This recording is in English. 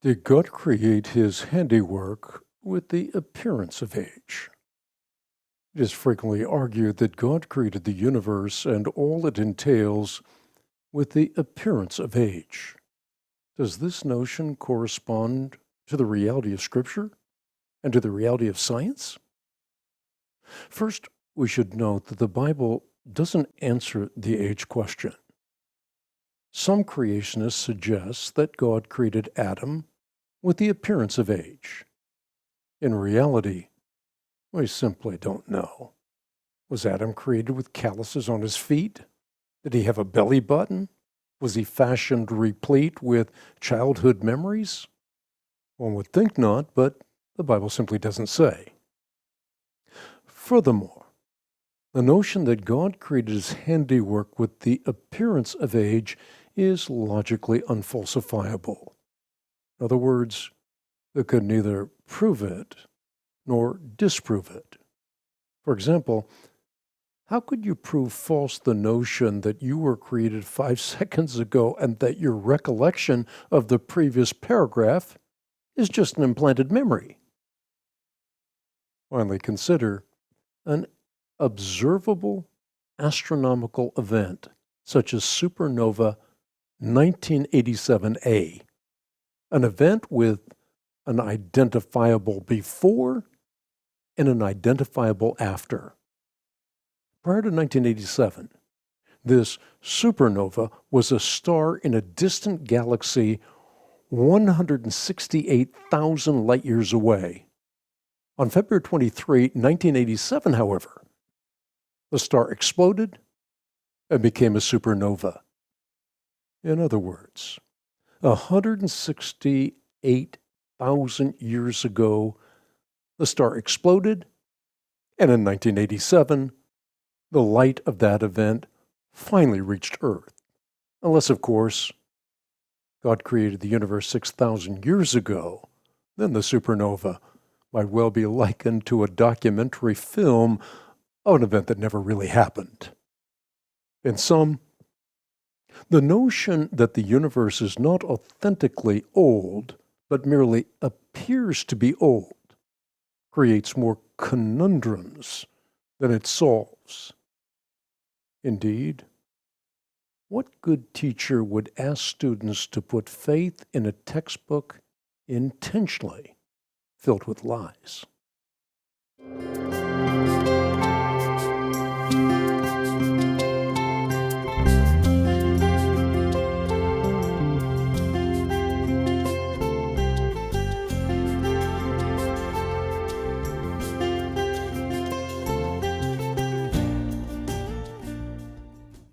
Did God create his handiwork with the appearance of age? It is frequently argued that God created the universe and all it entails with the appearance of age. Does this notion correspond to the reality of Scripture and to the reality of science? First, we should note that the Bible doesn't answer the age question. Some creationists suggest that God created Adam with the appearance of age. In reality, we simply don't know. Was Adam created with calluses on his feet? Did he have a belly button? Was he fashioned replete with childhood memories? One would think not, but the Bible simply doesn't say. Furthermore, the notion that God created his handiwork with the appearance of age is logically unfalsifiable. In other words, it could neither prove it nor disprove it. For example, how could you prove false the notion that you were created 5 seconds ago and that your recollection of the previous paragraph is just an implanted memory? Finally, consider an observable astronomical event such as supernova 1987A, an event with an identifiable before and an identifiable after. Prior to 1987, this supernova was a star in a distant galaxy 168,000 light years away. On February 23, 1987, however, the star exploded and became a supernova. In other words, 168,000 years ago, the star exploded, and in 1987, the light of that event finally reached Earth. Unless, of course, God created the universe 6,000 years ago, then the supernova might well be likened to a documentary film of an event that never really happened. In sum, the notion that the universe is not authentically old, but merely appears to be old, creates more conundrums than it solves. Indeed, what good teacher would ask students to put faith in a textbook intentionally filled with lies?